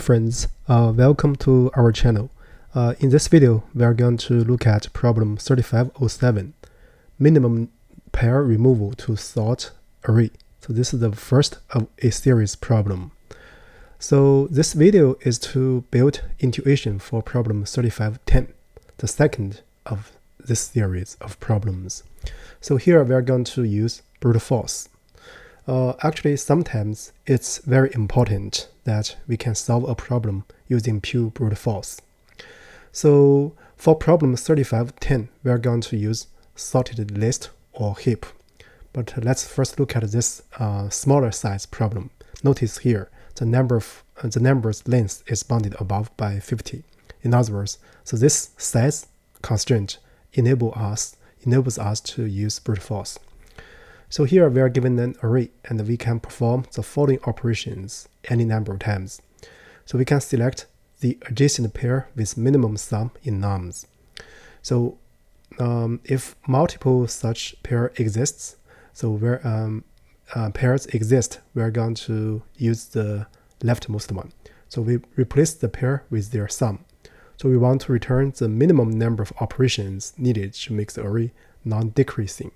friends, welcome to our channel. In this video, we are going to look at problem 3507, minimum pair removal to sort array. So this is the first of a series problem. So this video is to build intuition for problem 3510, the second of this series of problems. So here we are going to use brute force. Actually, sometimes it's very important that we can solve a problem using pure brute force. So for problem 3510, we are going to use sorted list or heap. But let's first look at this smaller size problem. Notice here, the number's length is bounded above by 50. In other words, so this size constraint enables us to use brute force. So here we are given an array and we can perform the following operations any number of times. So we can select the adjacent pair with minimum sum in nums. So if multiple such pair exists, so where pairs exist, we are going to use the leftmost one. So we replace the pair with their sum. So we want to return the minimum number of operations needed to make the array non-decreasing.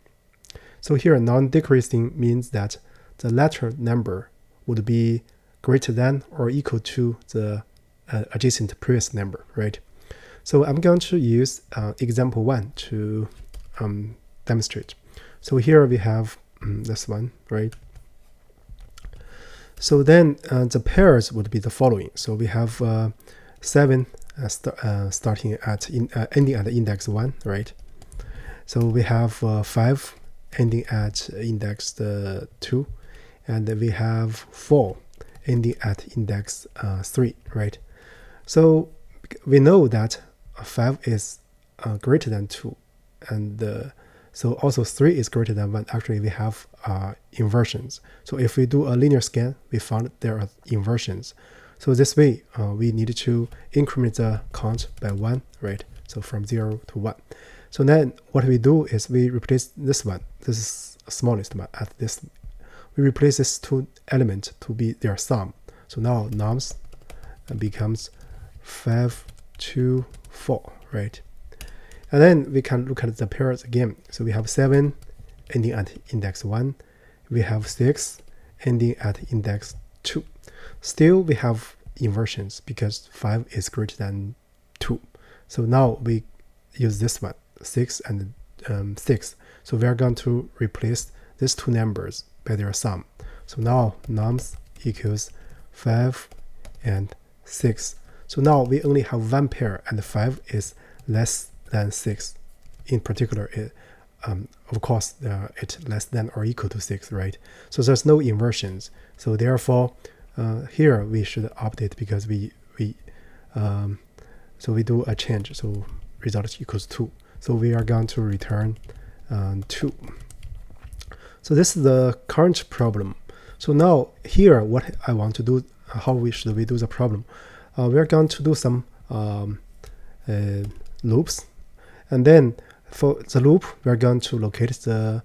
So here non-decreasing means that the latter number would be greater than or equal to the adjacent previous number, right? So I'm going to use example 1 to demonstrate. So here we have this one, right? So then the pairs would be the following. So we have 7 starting at ending at index 1, right? So we have 5 ending at index 2, and we have 4 ending at index 3, right? So we know that 5 is greater than 2, and so also 3 is greater than 1. Actually, we have inversions. So if we do a linear scan, we found there are inversions. So this way, we need to increment the count by 1, right? So from 0 to 1. So then what we do is we replace this one. This is the smallest one at this. We replace this two element to be their sum. So now nums becomes 5, 2, 4, right? And then we can look at the pairs again. So we have 7 ending at index 1. We have 6 ending at index 2. Still we have inversions because 5 is greater than 2. So now we use this one, 6 and 6. So we are going to replace these two numbers by their sum. So now nums equals 5 and 6. So now we only have one pair and 5 is less than 6. In particular, of course, it's less than or equal to 6, right? So there's no inversions. So therefore, here we should update because we do a change. So result equals 2. So we are going to return 2. So this is the current problem. So now here, what I want to do, should we do the problem? We are going to do some loops, and then for the loop, we are going to locate the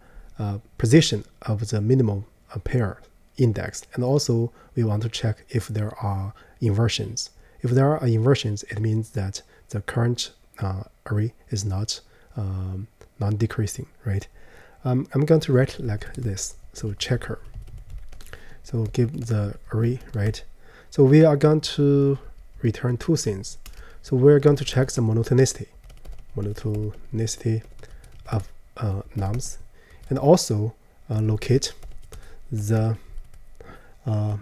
position of the minimum pair index, and also we want to check if there are inversions. If there are inversions, it means that the current array is not non-decreasing, right? I'm going to write like this. So checker. So give the array, right? So we are going to return two things. So we're going to check the monotonicity of nums, and also locate the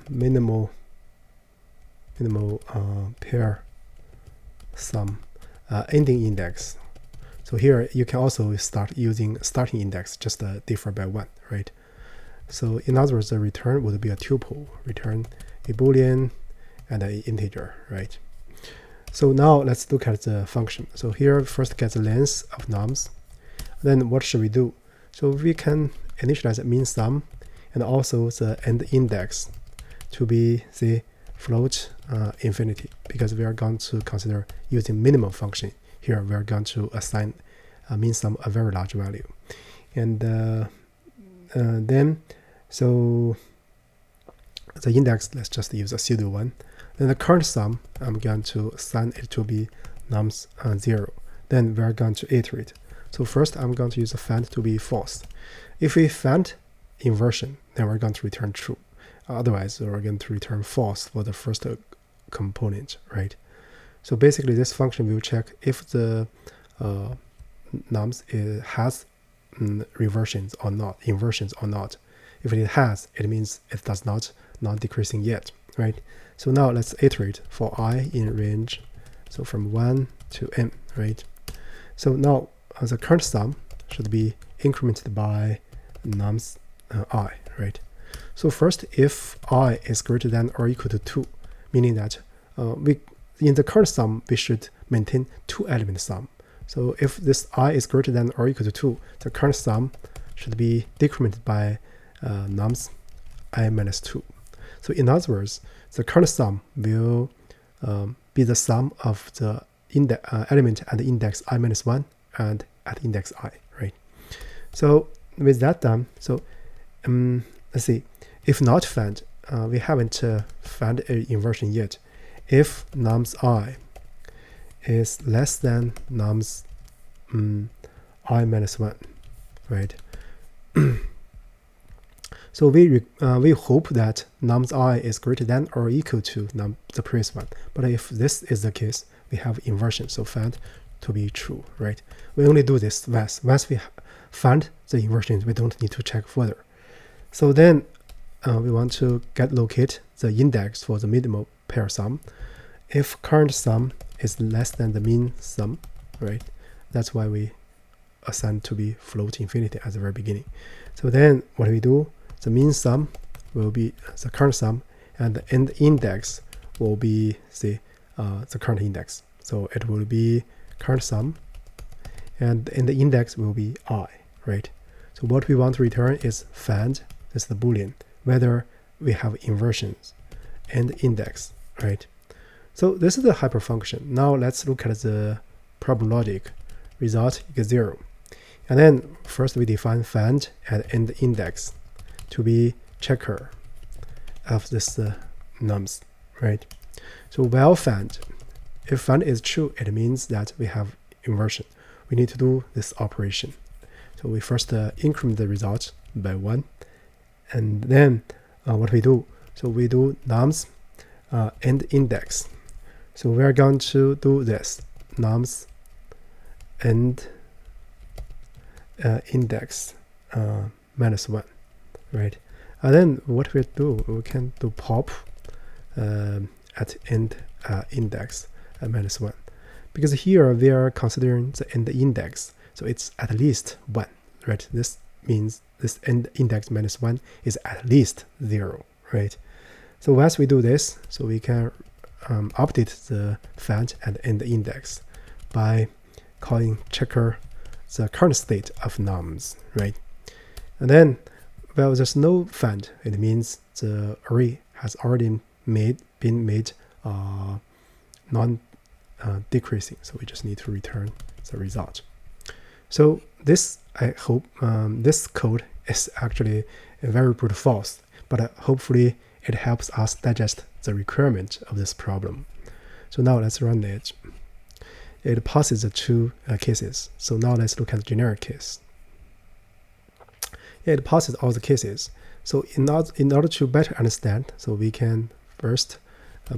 minimal pair sum ending index. So here you can also start using starting index, just differ by 1, right? So in other words, the return would be a tuple, return a boolean and an integer, right? So now let's look at the function. So here first get the length of nums. Then what should we do? So we can initialize the min sum and also the end index to be the float infinity, because we are going to consider using minimum function. Here we are going to assign min sum a very large value. And then, so the index, let's just use a pseudo one. Then the current sum, I'm going to assign it to be nums 0. Then we're going to iterate. So first I'm going to use the find to be false. If we find inversion, then we're going to return true. Otherwise, we're going to return false for the first component, right? So basically, this function will check if the nums has inversions or not. If it has, it means it does not decreasing yet, right? So now let's iterate for I in range, so from 1 to n, right? So now the current sum should be incremented by nums I, right? So first, if I is greater than or equal to 2, meaning that in the current sum, we should maintain 2-element sum. So if this I is greater than or equal to 2, the current sum should be decremented by nums I minus 2. So in other words, the current sum will be the sum of the element at the index I minus 1 and at index I, right? So with that done, so let's see, if not found, we haven't found an inversion yet. If nums I is less than nums I minus 1, right? So we hope that nums I is greater than or equal to the previous one. But if this is the case, we have inversion, so found to be true, right? We only do this once. Once we find the inversion, we don't need to check further. So then we want to locate the index for the minimal pair sum. If current sum is less than the mean sum, right? That's why we assign to be float infinity at the very beginning. So then what we do, the mean sum will be the current sum, and the end index will be the current index. So it will be current sum, and the index will be I, right? So what we want to return is find, that's the boolean, whether we have inversions and index, right? So this is the hyperfunction. Now let's look at the problem logic. Result equals 0. And then first we define find and end index to be checker of this nums, right? So while find, if find is true, it means that we have inversion. We need to do this operation. So we first increment the result by 1, and then what we do, so we do nums end index. So we are going to do this nums end index minus 1, right? And then what we do, we can do pop at end index minus 1, because here we are considering the end index, so it's at least 1, right? This means this end index minus 1 is at least 0, right? So once we do this, so we can update the find and end index by calling checker the current state of nums, right? And then, well, there's no find. It means the array has already been made non-decreasing. So we just need to return the result. So this, I hope, this code is actually a very brute force, but hopefully it helps us digest the requirement of this problem. So now let's run it. It passes the two cases. So now let's look at the generic case. Yeah, it passes all the cases. So in order to better understand, so we can first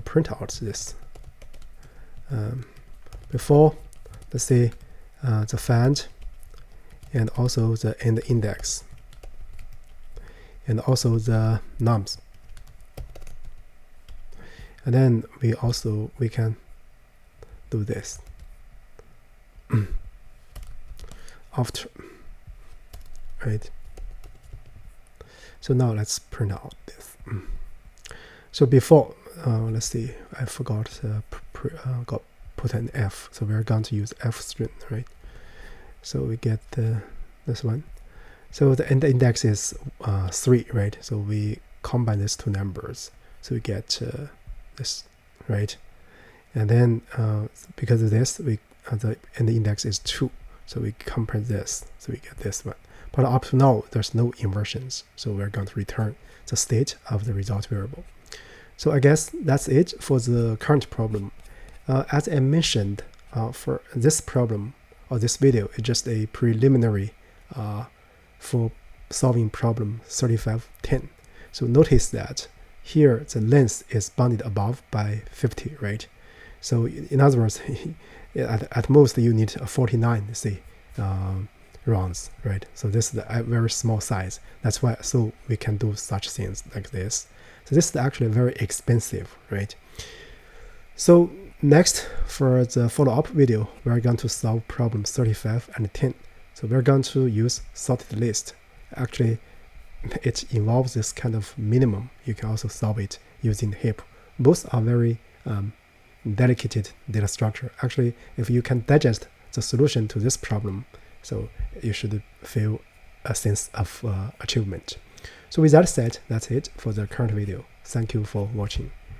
print out this. Before, let's say the find and also the end index and also the nums. And then we can do this after, right? So now let's print out this. So before, let's see, I forgot got put an F, so we're going to use F string, right? So we get this one. So the end index is 3, right? So we combine these two numbers, so we get this, right? And then because of this, the end index is 2, so we compare this, so we get this one. But up to now, there's no inversions, so we're going to return the state of the result variable. So I guess that's it for the current problem. As I mentioned, for this problem or this video, it's just a preliminary for solving problem 3510. So notice that here the length is bounded above by 50, right? So in other words, at most you need 49 rounds, right? So this is a very small size. That's why so we can do such things like this. So this is actually very expensive, right? So next, for the follow-up video, we're going to solve problems 35 and 10. So we're going to use sorted list. Actually, it involves this kind of minimum. You can also solve it using heap. Both are very delicate data structure. Actually, if you can digest the solution to this problem, so you should feel a sense of achievement. So with that said, that's it for the current video. Thank you for watching.